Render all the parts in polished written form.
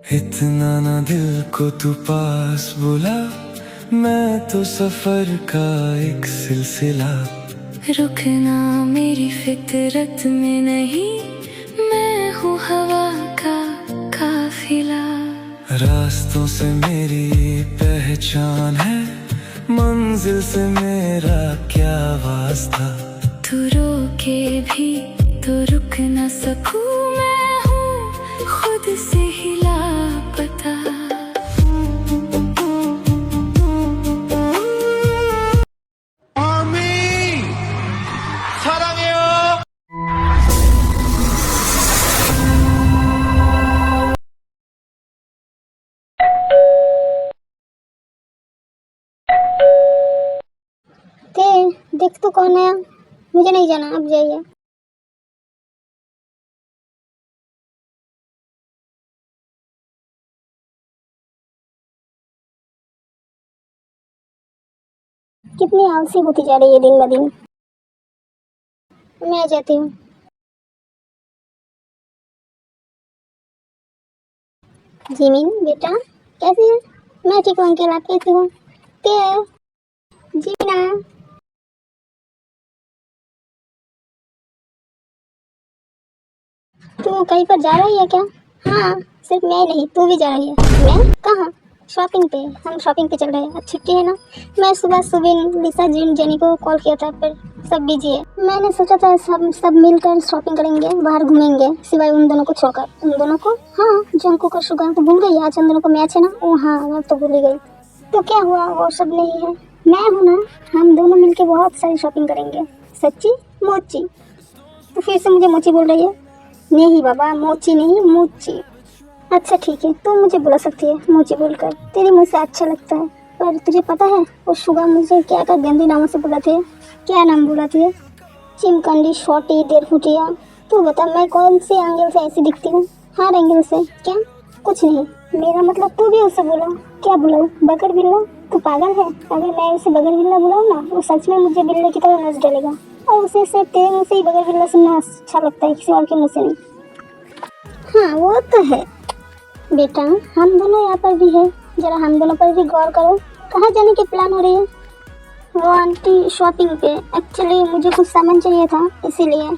इतना ना दिल को तू पास बुला, मैं तो सफर का एक सिलसिला। रुकना मेरी फितरत में नहीं, मैं हूँ हवा का काफिला। रास्तों से मेरी पहचान है, मंजिल से मेरा क्या वास्ता। तू रोके भी तो रुक न सकूं, मैं हूँ खुद से ही लापता। देख तो कौन है? मुझे नहीं जाना, अब जाइए। कितनी आलसी होती जा रही है दिन ब दिन। मैं आ जाती हूँ। जिमिन बेटा कैसी है? मैं ठीक हूँ अंकल, आप कैसे हो? जीना तू कहीं पर जा रही है क्या? हाँ, सिर्फ मैं नहीं, तू भी जा रही है। मैं कहाँ? शॉपिंग पे। हम शॉपिंग पे चल रहे हैं, आज छुट्टी है ना। मैं सुबह सुबह लिसा जेनी को कॉल किया था, पर सब बिजी है। मैंने सोचा था सब मिलकर शॉपिंग करेंगे, बाहर घूमेंगे, सिवाय उन दोनों को छोड़कर। उन दोनों को? हाँ, जंकू को शुगर तो भूल गई। आज उन दोनों को मैच है ना। ओ हाँ, मैं तो भूल ही गई। तो क्या हुआ, वो सब नहीं है, मैं हूँ ना। हम दोनों मिलके बहुत सारी शॉपिंग करेंगे। सच्ची? मोची? तो फिर से मुझे मोची बोल रही है। नहीं बाबा, मोची नहीं, मोची। अच्छा ठीक है, तू मुझे बुला सकती है मोची बोलकर, तेरे मुँह से अच्छा लगता है। पर तुझे पता है वो शुगा मुझे क्या क्या गंदे नामों से बुलाती है? क्या नाम बुलाती है? चिमकंडी, शॉर्टी, देरफुटिया। तू बता, मैं कौन से एंगल से ऐसी दिखती हूँ? हर एंगल से। क्या? कुछ नहीं, मेरा मतलब तू भी उसे बोला। क्या बुलाऊँ? बगर बिल्ला? तू पागल है? अगर मैं उसे बगर बिल्ला बुलाऊँ ना, वो सच में मुझे बिल्ले की तरह नस डालेगा। और उसे सिर्फ तेरे मुँह से ही बगर बिल्ला सुनना अच्छा लगता है, किसी और के मुँह से नहीं। हाँ वो तो है बेटा, हम दोनों यहाँ पर भी है, जरा हम दोनों पर भी गौर करो। कहाँ जाने की प्लान हो रही है? वो आंटी शॉपिंग पे। एक्चुअली मुझे कुछ सामान चाहिए था, इसीलिए।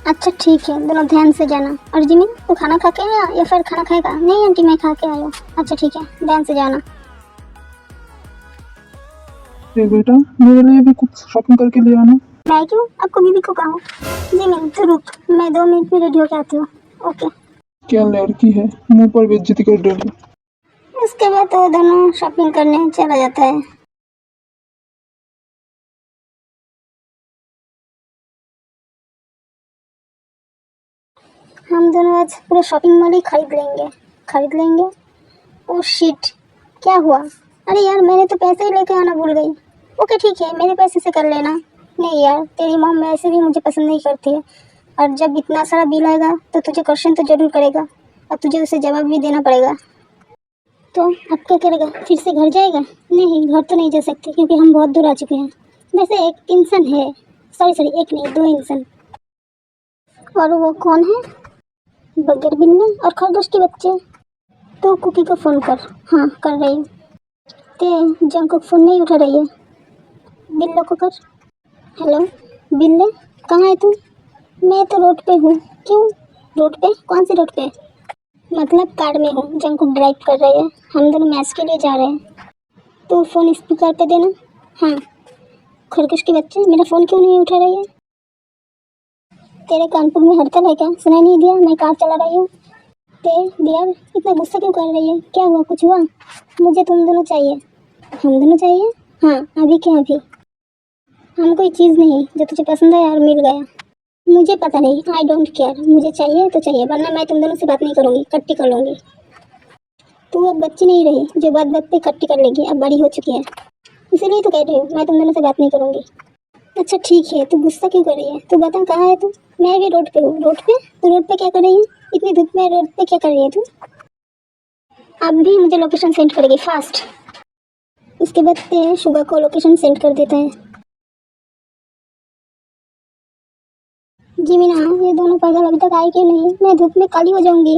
अच्छा ठीक है, दोनों ध्यान से जाना। और जिमिन, तू खाना खा के आया या फिर खाना खाएगा? नहीं आंटी, मैं खा के आई हूँ। अच्छा ठीक है, ध्यान से जाना। बेटा, मेरे लिए भी कुछ शॉपिंग करके ले आना। मैं क्यों? आपको बीबी को कहा? जिमिन तू रुक, मैं 2 मिनट में रेडी होके आती हूँ। ओके। क्या लड़की है, मुंह पर बेइज्जती कर डाली। उसके बाद तो दोनों शॉपिंग करने चला जाता है। हम दोनों आज पूरे शॉपिंग मॉल ही खरीद लेंगे। ओह शिट, क्या हुआ? अरे यार, मैंने तो पैसे ही लेके आना भूल गई। ओके ठीक है, मेरे पैसे से कर लेना। नहीं यार, तेरी मॉम वैसे भी मुझे पसंद नहीं करती है, और जब इतना सारा बिल आएगा तो तुझे क्वेश्चन तो जरूर करेगा, और तुझे उसे जवाब भी देना पड़ेगा। तो अब क्या करेगा? फिर से घर जाएगा? नहीं, घर तो नहीं जा सकते क्योंकि हम बहुत दूर आ चुके हैं। वैसे एक इंसान है, सॉरी एक नहीं, 2 इंसान। और वो कौन है? बगर बिल्ली और खरगोश के बच्चे। तो कुकी को फ़ोन कर। हाँ कर रही हूँ। ते जंको फ़ोन नहीं उठा रही है, बिल्लो को कर। हेलो बिल्ले, कहाँ है तू? मैं तो रोड पे हूँ। क्यों रोड पे? कौन सी रोड पे? मतलब कार में हूँ, जंको ड्राइव कर रही है, हम दोनों मैच के लिए जा रहे हैं। तू फ़ोन स्पीकर पे देना। हाँ। खरगोश के बच्चे, मेरा फ़ोन क्यों नहीं उठा रही है? तेरे कानपुर में हड़ताल है क्या? सुनाई नहीं दिया? मैं कार चला रही हूँ। यार इतना गुस्सा क्यों कर रही है? क्या हुआ, कुछ हुआ? मुझे तुम दोनों चाहिए। हम दोनों चाहिए? हाँ, अभी क्या अभी? हम कोई चीज़ नहीं, जो तुझे पसंद है और मिल गया। मुझे पता नहीं, आई डोंट केयर, मुझे चाहिए तो चाहिए, वरना मैं तुम दोनों से बात नहीं करूँगी, कट्टी कर लूँगी। तू अब बच्ची नहीं रही जो बात बात पे कट्टी कर लेगी, अब बड़ी हो चुकी है, इसीलिए तो कह रही हूँ मैं तुम दोनों से बात नहीं करूँगी। अच्छा ठीक है, तू गुस्सा क्यों कर रही है? तू बता कहाँ है तू? मैं भी रोड पे हूँ। रोड पे? तू रोड पे क्या कर रही है? इतनी धूप में रोड पे क्या कर रही है तू? अब भी मुझे लोकेशन सेंड करेगी फास्ट। उसके बाद ते शुगा को लोकेशन सेंड कर देता है। जी मीना, ये दोनों पागल अभी तक आए क्यों नहीं? मैं धूप में काली हो जाऊंगी।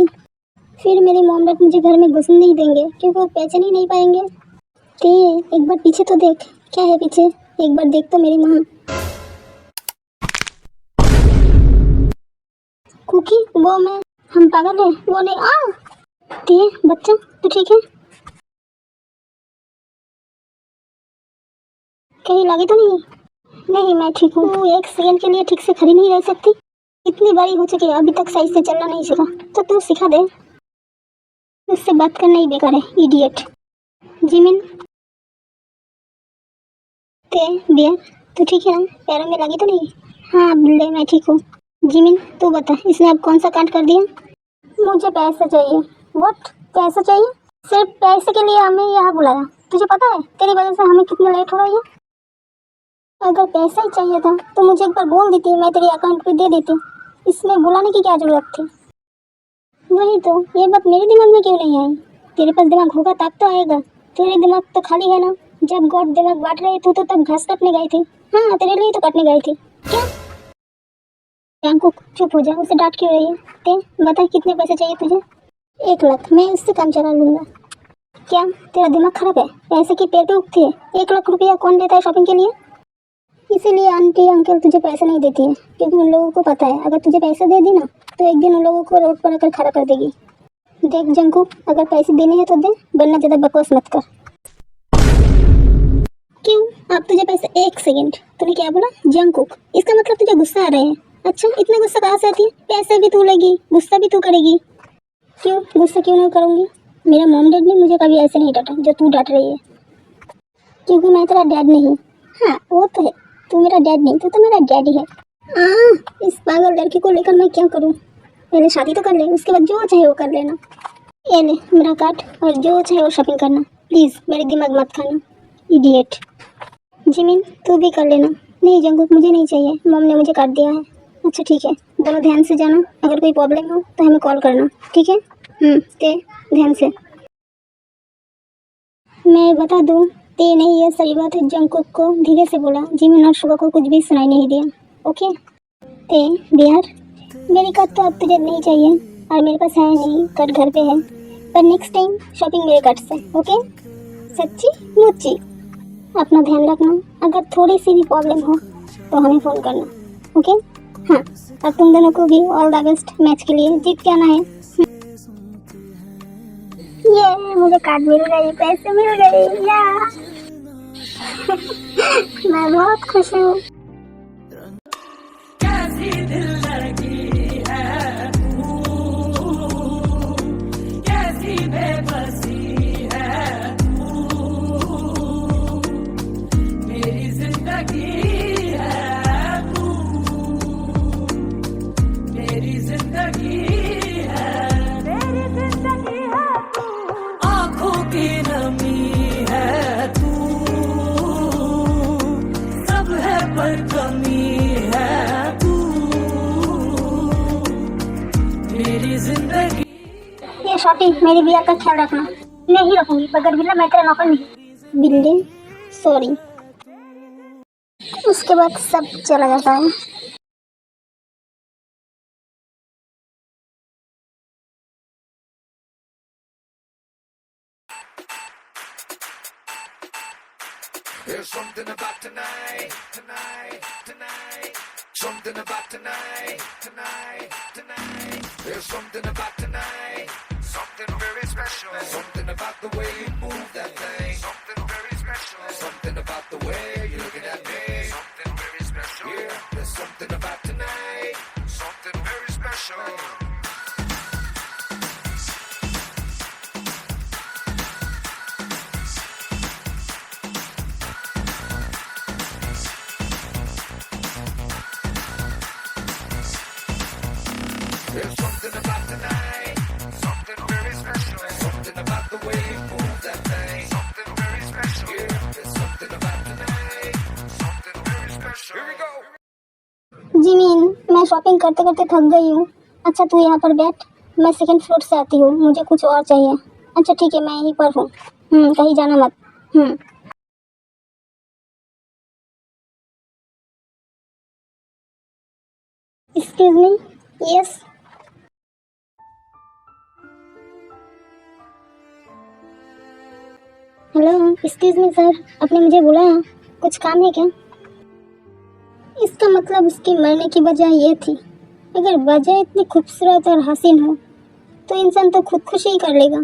फिर मेरी मॉम डैड मुझे घर में घुसने नहीं देंगे क्योंकि वो पहचान ही नहीं पाएंगे। ते एक बार पीछे तो देख, क्या है पीछे, एक बार देख तो मेरी माँ। कुकी वो मैं, हम पागल है, वो नहीं। आ ते बच्चा तू ठीक है? कहीं लगी तो नहीं? नहीं मैं ठीक हूँ। तू एक सेकंड के लिए ठीक से खड़ी नहीं रह सकती? इतनी बड़ी हो चुकी है अभी तक सही से चलना नहीं सीखा, तो तू सिखा दे। उससे बात करना ही बेकार है, इडियट। जिमिन ते बियर तू ठीक है ना? पैरों में लगी तो नहीं? हाँ बिल्ले मैं ठीक हूँ। जिमिन तू बता, इसने अब कौन सा कांड कर दिया? मुझे पैसे चाहिए। व्हाट? पैसे चाहिए? सिर्फ पैसे के लिए हमें यहाँ बुलाया? तुझे पता है तेरी वजह से हमें कितना लेट हो रही है? अगर पैसा ही चाहिए था तो मुझे एक बार बोल देती, मैं तेरे अकाउंट पे दे देती। इसमें बुलाने की क्या जरूरत थी? वही तो, ये बात मेरे दिमाग में क्यों नहीं आई? तेरे पास दिमाग होगा तब तो आएगा, तेरे दिमाग तो खाली है ना। जब गॉड दिमाग बांट रहे थे तो तब घास काटने गई थी। हाँ तेरे लिए तो काटने गई थी। क्या? टैंकू चुप हो जा, उसे डांट क्यों रही है? ते बता कितने पैसे चाहिए तुझे? 1 लाख, मैं इससे काम चला लूंगा। क्या तेरा दिमाग खराब है? पैसे की पेट पे उगती है? 1 लाख रुपया कौन देता है शॉपिंग के लिए? इसीलिए आंटी अंकल तुझे पैसे नहीं देती है, क्योंकि उन लोगों को पता है अगर तुझे पैसे दे दी ना तो एक दिन उन लोगों को रोड पर आकर खड़ा कर देगी। देख जंकुक, अगर पैसे देने हैं तो दे, वरना ज्यादा बकवास मत कर। क्यों? अब तुझे पैसे? एक सेकंड, तूने क्या बोला? जंकुक, इसका मतलब तुझे गुस्सा आ रहा है? अच्छा इतना गुस्सा कहाँ से आती है? पैसे भी तू लेगी, गुस्सा भी तू करेगी? क्यों गुस्सा क्यों नहीं करूंगी? मेरा मॉम डैड ने मुझे कभी ऐसे नहीं डांटा जो तू डांट रही है, क्योंकि मैं तेरा डैड नहीं। हाँ वो तो है, तू मेरा डैड नहीं तो मेरा डैडी है। इस पागल लड़की को लेकर मैं क्या करूं? पहले शादी तो कर ले, उसके बाद जो चाहे वो कर लेना। ये ले मेरा कार्ड, और जो चाहे वो शॉपिंग करना। प्लीज मेरे दिमाग मत खाना, इडियट। जिमिन तू भी कर लेना। नहीं जंकुक मुझे नहीं चाहिए, मॉम ने मुझे काट दिया है। अच्छा ठीक है, दोनों ध्यान से जाना, अगर कोई प्रॉब्लम हो तो हमें कॉल करना, ठीक है? ते ध्यान से। मैं बता दूं, ते नहीं ये सही बात है, जंकुक को धीरे से बोला। जिमिन और शुगा को कुछ भी सुनाई नहीं दिया। ओके ते बिहार, मेरी कट तो अब तुझे नहीं चाहिए और मेरे पास है नहीं, कट घर पे है, पर नेक्स्ट टाइम शॉपिंग मेरे कट से। ओके सच्ची मुच्ची, अपना ध्यान रखना, अगर थोड़ी सी भी प्रॉब्लम हो तो हमें फ़ोन करना। ओके हाँ, अब तुम दोनों को भी ऑल द बेस्ट मैच के लिए, जीत के आना है। ये मुझे कार्ड मिल गई, पैसे मिल गए या मैं बहुत खुश हूँ। कैसी दिल लगी है तू, कैसी बेबसी है तू, मेरी जिंदगी है तू, मेरी जिंदगी है, मेरी जिंदगी है तू, आंखों की नमी है तू, सब है पर कमी है तू, मेरी जिंदगी। ये शॉपिंग मेरी बिया का ख्याल रखना। मैं ही रखूंगी, बगैर बिल्ला मैं तेरा नौकर नहीं। बिल्ले सॉरी। उसके बाद सब चला जाता है। There's something about tonight, tonight, tonight. Something about tonight, tonight, tonight. There's something about tonight, something very special. Something about the way you move that thing, something very special. Something about the way you're looking at me, something very special. Yeah, there's something about tonight, something very special. There's something about tonight, something very special. Something about the way you move that thing, something very special. Yeah, there's something about tonight, something very special. Here we go. Jimin मैं shopping करते करते थक गई हूँ। अच्छा तू यहाँ पर बैठ, मैं सेकंड फ्लोर से आती हूँ, मुझे कुछ और चाहिए। अच्छा ठीक है, मैं यहीं पर हूँ। कहीं जाना मत। Excuse me. Yes hello, excuse me sir, आपने मुझे बुलाया, कुछ काम है क्या? इसका मतलब उसकी मरने की वजह ये थी। अगर वजह इतनी खूबसूरत और हसीन हो तो इंसान तो खुदकुशी ही कर लेगा,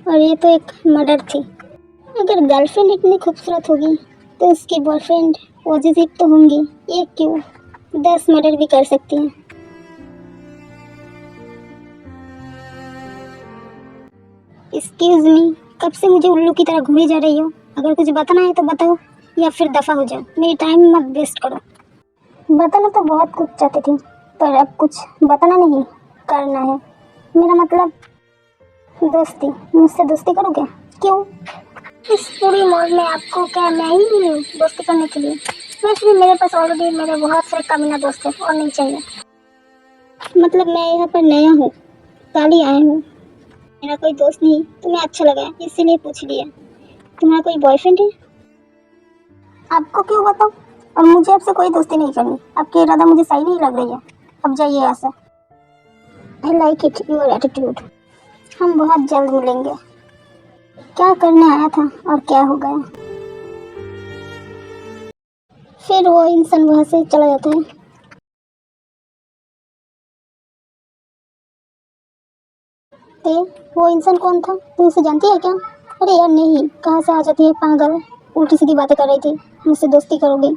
और ये तो एक मर्डर थी। अगर गर्लफ्रेंड इतनी खूबसूरत होगी तो उसकी बॉयफ्रेंड पॉजिटिव तो होंगी, एक क्यों 10 मर्डर भी कर सकती हैं। एक्सक्यूज मी, कब से मुझे उल्लू की तरह घूरी जा रही हो? अगर कुछ बताना है तो बताओ, या फिर दफा हो जाओ, मेरी टाइम मत वेस्ट करो। बताना तो बहुत कुछ चाहती थी, पर अब कुछ बताना नहीं, करना है। मेरा मतलब दोस्ती। मुझसे दोस्ती करोगे? क्यों? इस पूरी मॉल में आपको क्या मैं ही मिली हूँ दोस्ती करने के लिए? वैसे भी मेरे पास ऑलरेडी मेरे बहुत सारे कमीना दोस्त हैं, और नहीं चाहिए। मतलब मैं यहाँ पर नया हूँ, कल ही आया हूँ, मेरा कोई दोस्त नहीं, तुम्हें अच्छा लगा इसीलिए पूछ लिया। तुम्हारा कोई बॉयफ्रेंड है? आपको क्यों बताऊँ? अब मुझे आपसे कोई दोस्ती नहीं करनी, आपकी इरादा मुझे सही नहीं लग रही है, अब जाइए यहाँ से। I like it your attitude. हम बहुत जल्द मिलेंगे। क्या करने आया था और क्या हो गया? फिर वो इंसान वहाँ से चला जाता है। ते वो इंसान कौन था? तुम उसे जानती है क्या? अरे यार नहीं, कहाँ से आ जाती है पागल, उल्टी सीधी बातें कर रही थी, मुझसे दोस्ती करोगी?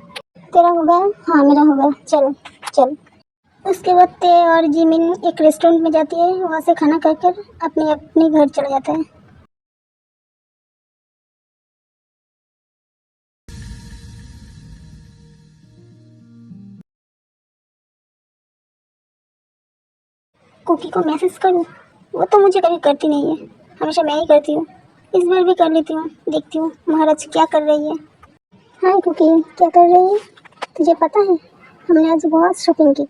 तेरा हो गया? हाँ मेरा हो गया, चल चल। उसके बाद ते और जिमिन एक रेस्टोरेंट में जाती है, वहाँ से खाना खाकर अपने अपने घर चला जाता है। कुकी को मैसेज करूँ? वो तो मुझे कभी करती नहीं है, हमेशा मैं ही करती हूँ। इस बार भी कर लेती हूँ, देखती हूँ महाराज क्या कर रही है। हाय कुकी, क्या कर रही है? तुझे पता है हमने आज बहुत शॉपिंग की।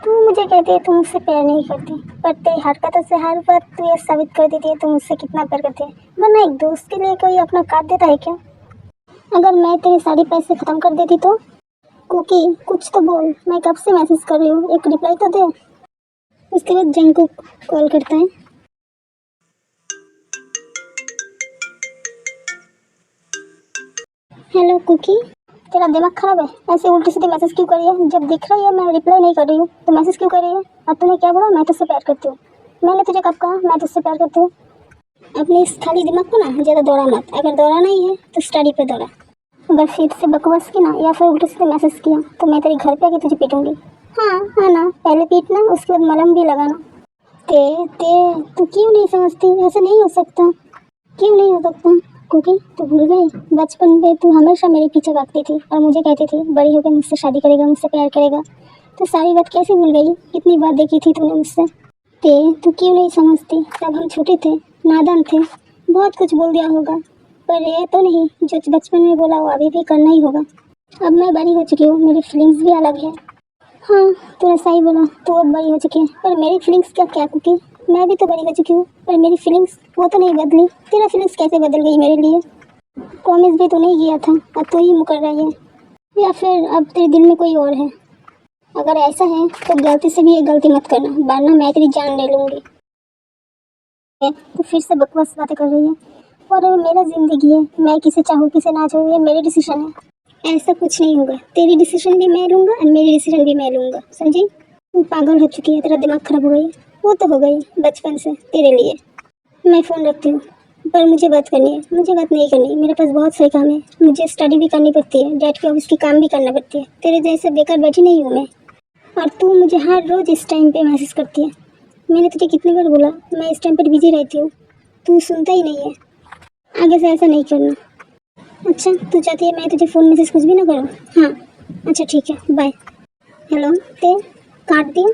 तू मुझे कहती है तुम मुझसे प्यार नहीं करती, पर तेरी हरकतों से हर बार तू ये साबित कर देती है तुम मुझसे कितना प्यार करती है। वरना एक दोस्त के लिए कोई अपना काट देता है क्या? अगर मैं तेरे सारे पैसे ख़त्म कर देती तो? कुकी कुछ तो बोल, मैं कब से मैसेज कर रही हूँ, एक रिप्लाई तो दे। उसके बाद जंगकुक कॉल करता है। हेलो कुकी, तेरा दिमाग खराब है? ऐसे उल्टी सीधे मैसेज क्यों कर रही है? जब दिख रही है मैं रिप्लाई नहीं कर रही हूँ तो मैसेज क्यों कर रही है? और तूने क्या बोला? मैं तुझसे प्यार करती हूँ। मैंने तुझे कब कहा मैं तुझसे प्यार करती हूँ? अपने इस खाली दिमाग को ना ज़्यादा दौड़ा मत। अगर दौड़ा नहीं है तो स्टडी पे दौड़ा। अगर फिर से बकवास की ना या फिर उल्टे सीधे मैसेज किया तो मैं तेरे घर पे आके तुझे पीटूंगी। हाँ हाँ ना, पहले पीटना, उसके बाद मलहम भी लगाना। ते ते तू क्यों नहीं समझती? ऐसा नहीं हो सकता। क्यों नहीं हो सकता? क्योंकि तू भूल गई बचपन में तू हमेशा मेरे पीछे भागती थी और मुझे कहती थी बड़ी होकर मुझसे शादी करेगा, मुझसे प्यार करेगा। तो सारी बात कैसे भूल गई? कितनी बात देखी थी तूने मुझसे। तू क्यों नहीं समझती? तब हम छोटे थे, नादान थे, बहुत कुछ बोल दिया होगा, पर ये तो नहीं जो बचपन में बोला वो अभी भी करना ही होगा। अब मैं बड़ी हो चुकी हूँ, मेरी फीलिंग्स भी अलग है। हाँ तूने सही बोला, तू अब बड़ी हो चुकी है, पर मेरी फीलिंग्स क्या कुकी? मैं भी तो बड़ी हो चुकी हूँ, पर मेरी फीलिंग्स वो तो नहीं बदली। तेरा फीलिंग्स कैसे बदल गई मेरे लिए? प्रॉमिस भी तूने किया था और तू ही मुकर रही है, या फिर अब तेरे दिल में कोई और है? अगर ऐसा है तो गलती से भी ये गलती मत करना, वरना मैं तेरी जान ले लूँगी। तो फिर से बकवास बातें कर रही है, और मेरा ज़िंदगी है, मैं किसे चाहूँ किसे ना चाहूँ ये मेरी डिसीजन है। ऐसा कुछ नहीं होगा, तेरी डिसीजन भी मैं लूँगा और मेरी डिसीजन भी मैं लूँगा, समझी? तू पागल हो चुकी है, तेरा दिमाग खराब हो गई है। वो तो हो गई बचपन से तेरे लिए। मैं फ़ोन रखती हूँ, पर मुझे बात करनी है। मुझे बात नहीं करनी, मेरे पास बहुत सारे काम है, मुझे स्टडी भी करनी पड़ती है, डैड के ऑफिस की काम भी करना पड़ती है। तेरे जैसे बेकार बैठी नहीं हूँ मैं। और तू मुझे हर रोज़ इस टाइम पे मैसेज करती है। मैंने तुझे कितनी बार बोला मैं इस टाइम पर बिजी रहती हूँ, तू सुनता ही नहीं है। आगे से ऐसा नहीं करना। अच्छा तू चाहती है मैं तुझे फ़ोन मैसेज कुछ भी ना करूँ? हाँ अच्छा ठीक है, बाय। हेलो ते काट दिया?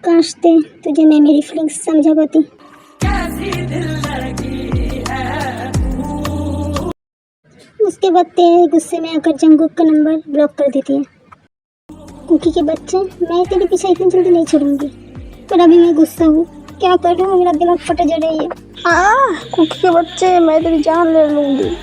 काश ते तुझे मैं मेरी फीलिंग्स समझा पाती। कैसी दिल लगी है तू। उसके बाद ते गुस्से में आकर जंगकुक का नंबर ब्लॉक कर देती है। कुकी के बच्चे, मैं तेरे पीछे इतनी जल्दी नहीं छोड़ूंगी, पर अभी मैं गुस्सा हूँ, क्या करूँ? मेरा दिमाग फट जा रही है। कुकी के बच्चे, मैं तेरी जान ले लूंगी।